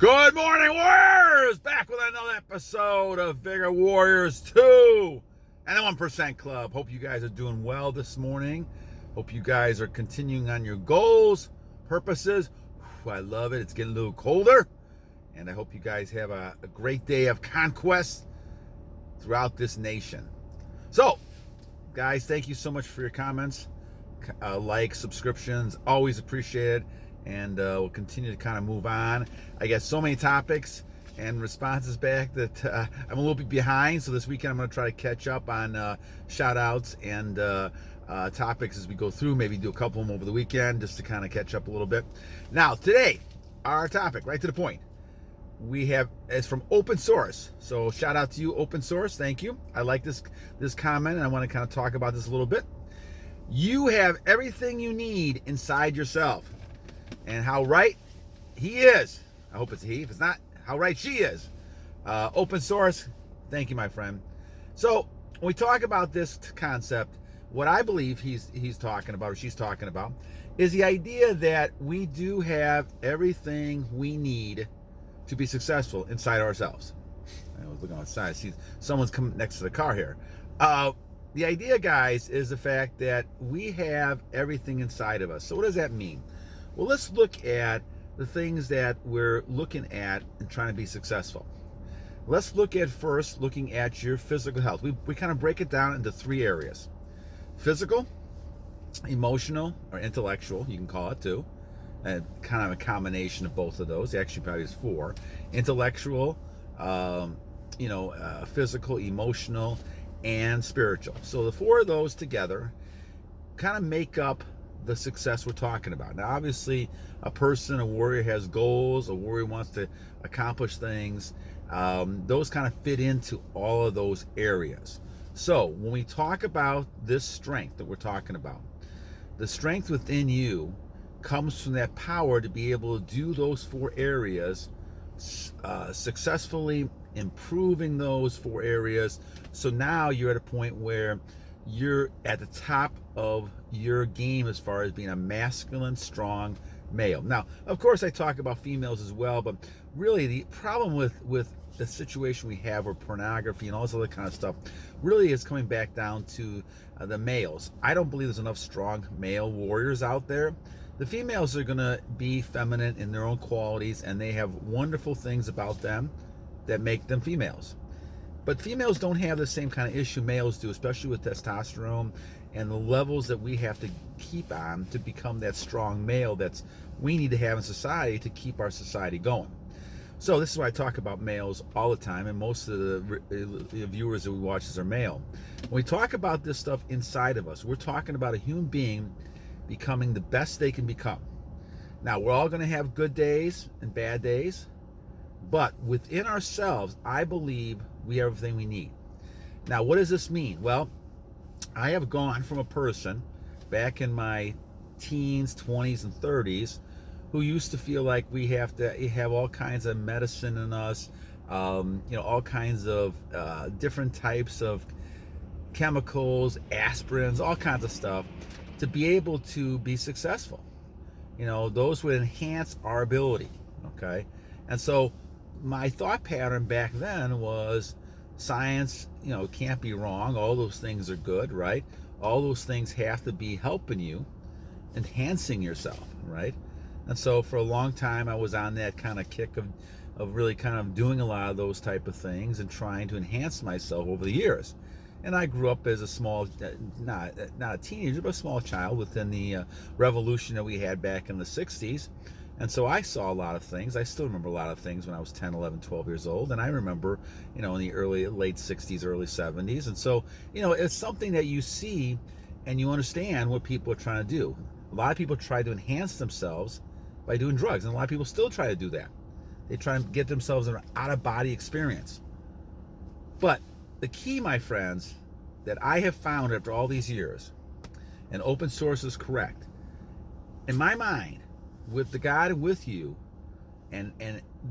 Good morning, Warriors! Back with another episode of Vigor Warriors 2 and the 1% Club. Hope you guys are doing well this morning. Hope you guys are continuing on your goals, purposes. I love it. It's getting a little colder. And I hope you guys have a great day of conquest throughout this nation. So, guys, thank you so much for your comments. Likes, subscriptions, always appreciated. And we'll continue to kind of move on. I got so many topics and responses back that I'm a little bit behind. So this weekend I'm going to try to catch up on shout-outs and topics as we go through. Maybe do a couple of them over the weekend just to kind of catch up a little bit. Now, today, our topic, right to the point, we have is from open source. So shout out to you, open source. Thank you. I like this comment, and I want to kind of talk about this a little bit. You have everything you need inside yourself. And how right he is. I hope it's he. If it's not, how right she is. Open source. Thank you, my friend. So when we talk about this concept, what I believe he's talking about, or she's talking about, is the idea that we do have everything we need to be successful inside ourselves. I was looking outside. I see someone's coming next to the car here. The idea, guys, is the fact that we have everything inside of us. So what does that mean? Well, let's look at the things that we're looking at and trying to be successful. Let's look at first looking at your physical health. We kind of break it down into three areas: physical, emotional, or intellectual, you can call it too. And kind of a combination of both of those. Actually, probably is four: intellectual, physical, emotional, and spiritual. So the four of those together kind of make up the success we're talking about. Now, obviously, a warrior has goals, a warrior wants to accomplish things. Those kind of fit into all of those areas. So when we talk about this strength that we're talking about, the strength within you comes from that power to be able to do those four areas successfully, improving those four areas. So now you're at a point where you're at the top of your game as far as being a masculine, strong male. Now, of course, I talk about females as well, but really the problem with the situation we have with pornography and all this other kind of stuff really is coming back down to the males. I don't believe there's enough strong male warriors out there. The females are going to be feminine in their own qualities, and they have wonderful things about them that make them females. But females don't have the same kind of issue males do, especially with testosterone and the levels that we have to keep on to become that strong male that's we need to have in society to keep our society going. So this is why I talk about males all the time, and most of the viewers that we watch are male. When we talk about this stuff inside of us, we're talking about a human being becoming the best they can become. Now, we're all going to have good days and bad days, but within ourselves, I believe we have everything we need. Now, what does this mean? Well, I have gone from a person back in my teens, 20s, and 30s who used to feel like we have to have all kinds of medicine in us, all kinds of different types of chemicals, aspirins, all kinds of stuff to be able to be successful. Those would enhance our ability, okay? And so my thought pattern back then was science, can't be wrong. All those things are good, right? All those things have to be helping you, enhancing yourself, right? And so for a long time, I was on that kind of kick of really kind of doing a lot of those type of things and trying to enhance myself over the years. And I grew up as a small, not a teenager, but a small child within the revolution that we had back in the 60s. And so I saw a lot of things. I still remember a lot of things when I was 10, 11, 12 years old. And I remember, in the late 60s, early 70s. And so, it's something that you see and you understand what people are trying to do. A lot of people try to enhance themselves by doing drugs. And a lot of people still try to do that. They try and get themselves an out-of-body experience. But the key, my friends, that I have found after all these years, and open source is correct, in my mind, with the God with you and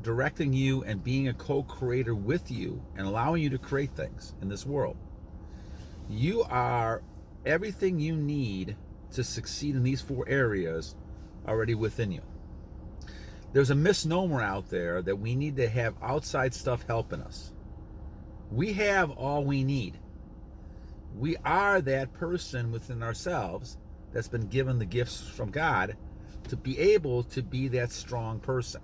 directing you and being a co-creator with you and allowing you to create things in this world, you are everything you need to succeed in these four areas already within you. There's a misnomer out there that we need to have outside stuff helping us. We have all we need. We are that person within ourselves that's been given the gifts from God to be able to be that strong person.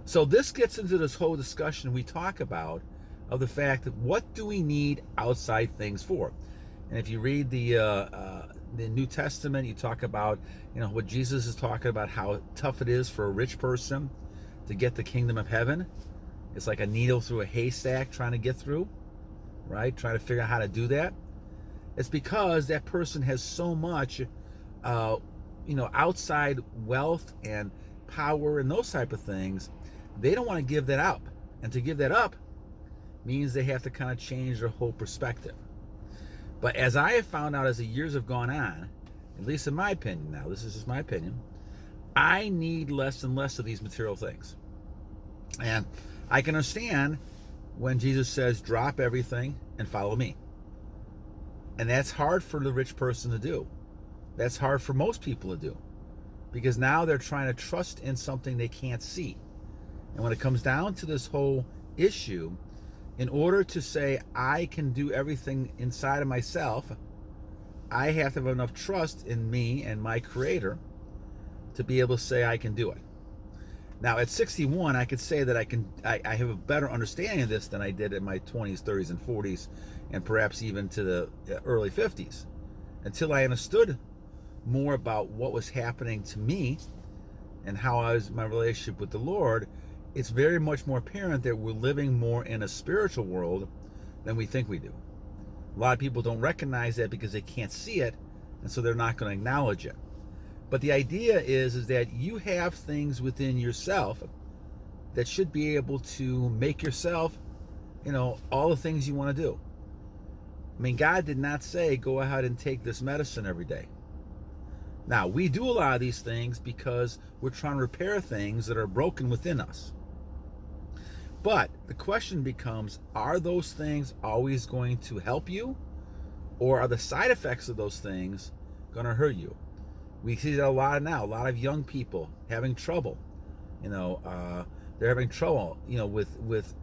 So this gets into this whole discussion we talk about of the fact that what do we need outside things for? And if you read the New Testament, you talk about, what Jesus is talking about, how tough it is for a rich person to get the kingdom of heaven. It's like a needle through a haystack trying to get through, right? Trying to figure out how to do that. It's because that person has so much, outside wealth and power and those type of things. They don't want to give that up. And to give that up means they have to kind of change their whole perspective. But as I have found out as the years have gone on, at least in my opinion now, this is just my opinion, I need less and less of these material things. And I can understand when Jesus says, drop everything and follow me. And that's hard for the rich person to do. That's hard for most people to do. Because now they're trying to trust in something they can't see. And when it comes down to this whole issue, in order to say I can do everything inside of myself, I have to have enough trust in me and my Creator to be able to say I can do it. Now at 61, I could say that I have a better understanding of this than I did in my 20s, 30s, and 40s, and perhaps even to the early 50s, until I understood more about what was happening to me and how my relationship with the Lord. It's very much more apparent that we're living more in a spiritual world than we think we do. A lot of people don't recognize that because they can't see it, and so they're not going to acknowledge it. But the idea is that you have things within yourself that should be able to make yourself, all the things you want to do. I mean, God did not say, go ahead and take this medicine every day. Now, we do a lot of these things because we're trying to repair things that are broken within us. But the question becomes, are those things always going to help you? Or are the side effects of those things going to hurt you? We see that a lot now. A lot of young people having trouble. They're having trouble, with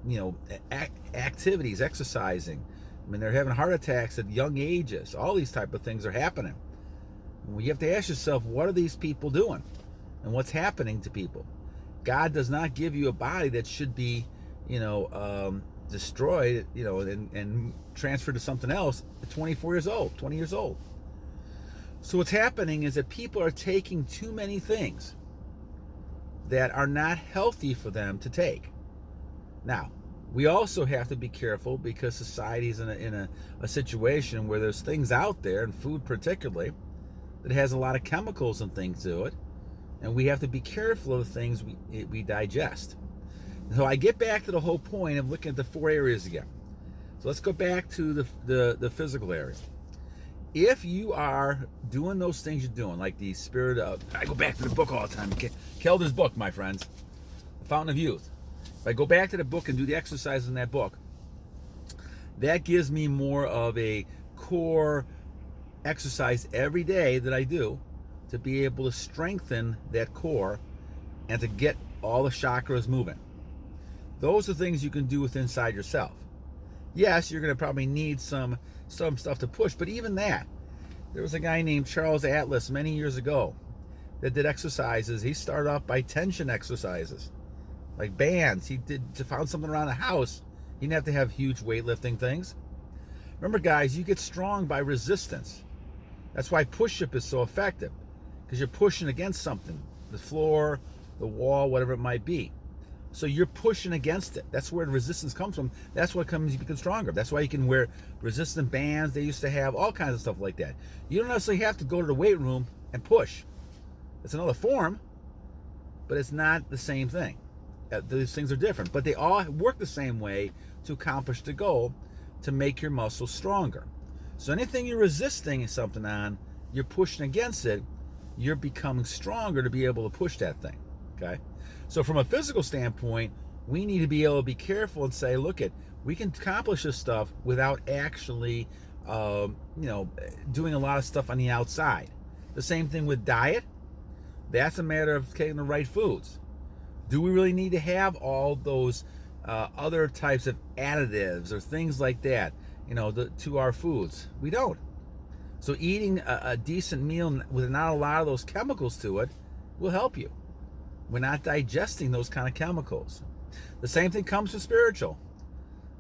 activities, exercising. I mean, they're having heart attacks at young ages. All these type of things are happening. Well, you have to ask yourself, what are these people doing? And what's happening to people? God does not give you a body that should be, destroyed, and transferred to something else at 24 years old, 20 years old. So what's happening is that people are taking too many things that are not healthy for them to take. Now, we also have to be careful because society is in a situation where there's things out there, and food particularly, that has a lot of chemicals and things to it, and we have to be careful of the things we digest. So I get back to the whole point of looking at the 4 areas again. So let's go back to the physical area. If you are doing those things you're doing, like the spirit of, I go back to the book all the time, Kelder's book, my friends, The Fountain of Youth. If I go back to the book and do the exercises in that book, that gives me more of a core exercise every day that I do to be able to strengthen that core and to get all the chakras moving. Those are things you can do with inside yourself. Yes, you're going to probably need some stuff to push, but even that, there was a guy named Charles Atlas many years ago that did exercises. He started off by tension exercises, like bands. He found something around the house. He didn't have to have huge weightlifting things. Remember, guys, you get strong by resistance. That's why push-up is so effective, because you're pushing against something, the floor, the wall, whatever it might be. So you're pushing against it. That's where the resistance comes from. That's what comes, you become stronger. That's why you can wear resistant bands. They used to have all kinds of stuff like that. You don't necessarily have to go to the weight room and push. It's another form, but it's not the same thing. These things are different, but they all work the same way to accomplish the goal, to make your muscles stronger. So anything you're resisting something on, you're pushing against it, you're becoming stronger to be able to push that thing, okay? So from a physical standpoint, we need to be able to be careful and say, look, we can accomplish this stuff without actually, doing a lot of stuff on the outside. The same thing with diet. That's a matter of taking the right foods. Do we really need to have all those other types of additives or things like that, to our foods? We don't. So eating a decent meal with not a lot of those chemicals to it will help you. We're not digesting those kind of chemicals. The same thing comes with spiritual.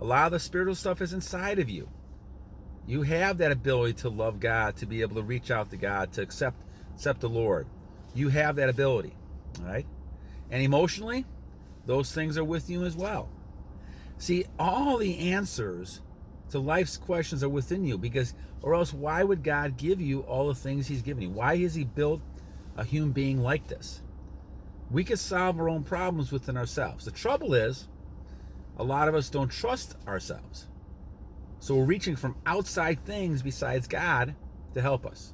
A lot of the spiritual stuff is inside of you. You have that ability to love God, to be able to reach out to God, to accept the Lord. You have that ability, all right? And emotionally, those things are with you as well. See, all the answers to life's questions are within you, or else why would God give you all the things he's given you? Why has he built a human being like this? We can solve our own problems within ourselves. The trouble is, a lot of us don't trust ourselves. So we're reaching from outside things besides God to help us.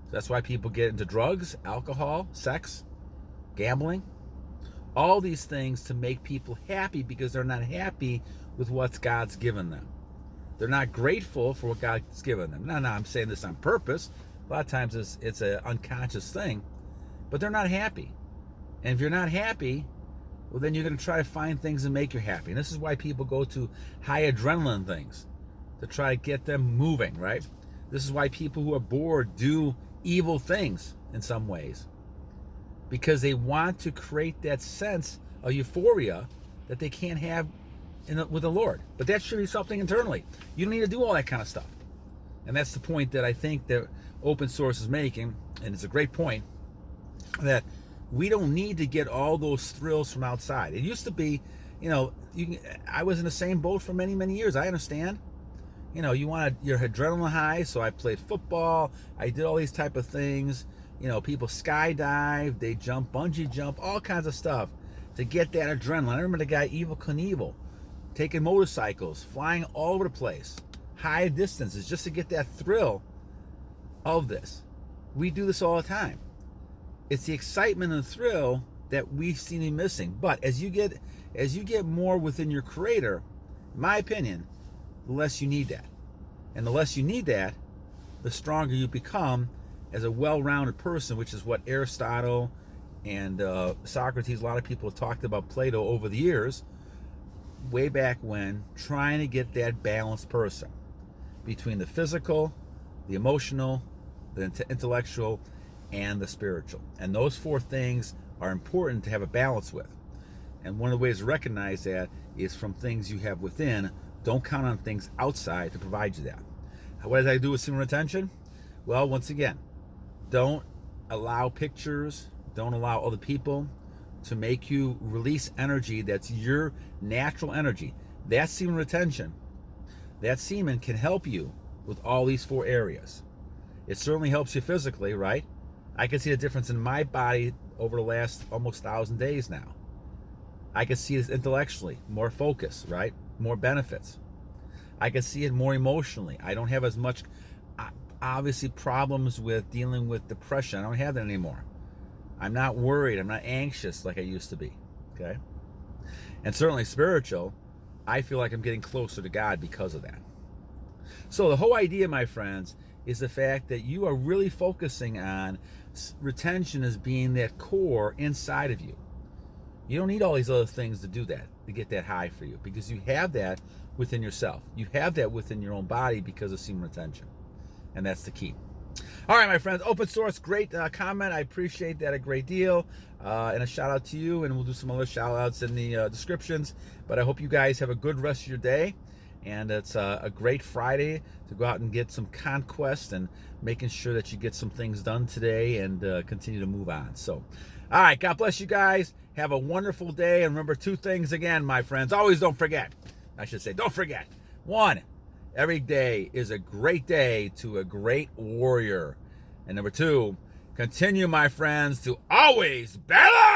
So that's why people get into drugs, alcohol, sex, gambling, all these things to make people happy because they're not happy with what God's given them. They're not grateful for what God's given them. No, I'm saying this on purpose. A lot of times it's an unconscious thing, but they're not happy. And if you're not happy, well, then you're going to try to find things that make you happy. And this is why people go to high adrenaline things to try to get them moving, right? This is why people who are bored do evil things in some ways, because they want to create that sense of euphoria that they can't have with the Lord. But that should be something internally. You don't need to do all that kind of stuff. And that's the point that I think that open source is making, and it's a great point, that we don't need to get all those thrills from outside. It used to be, I was in the same boat for many, many years. I understand. You wanted your adrenaline high, so I played football. I did all these type of things. People skydive, they jump, bungee jump, all kinds of stuff to get that adrenaline. I remember the guy Evel Knievel taking motorcycles, flying all over the place, high distances, just to get that thrill of this. We do this all the time. It's the excitement and the thrill that we seem to be missing. But as you get more within your Creator, in my opinion, the less you need that. And the less you need that, the stronger you become as a well-rounded person, which is what Aristotle and Socrates, a lot of people have talked about Plato over the years, way back when, trying to get that balanced person between the physical, the emotional, the intellectual, and the spiritual. And those four things are important to have a balance with. And one of the ways to recognize that is from things you have within. Don't count on things outside to provide you that. What does that do with semen retention? Well, once again, don't allow pictures, don't allow other people to make you release energy that's your natural energy. That semen retention, that semen can help you with all these four areas. It certainly helps you physically, right? I can see a difference in my body over the last almost 1,000 days now. I can see this intellectually, more focus, right? More benefits. I can see it more emotionally. I don't have as much, obviously, problems with dealing with depression. I don't have that anymore. I'm not worried. I'm not anxious like I used to be, okay? And certainly spiritual, I feel like I'm getting closer to God because of that. So the whole idea, my friends, is the fact that you are really focusing on retention as being that core inside of you. You don't need all these other things to do that, to get that high for you, because you have that within yourself. You have that within your own body because of semen retention. And that's the key. All right, my friends, open source, great comment. I appreciate that a great deal. And a shout out to you, and we'll do some other shout outs in the descriptions. But I hope you guys have a good rest of your day. And it's a great Friday to go out and get some conquest and making sure that you get some things done today and continue to move on. So, all right, God bless you guys. Have a wonderful day. And remember two things again, my friends. Always don't forget. I should say, don't forget. One, every day is a great day to a great warrior. And number two, continue, my friends, to always battle.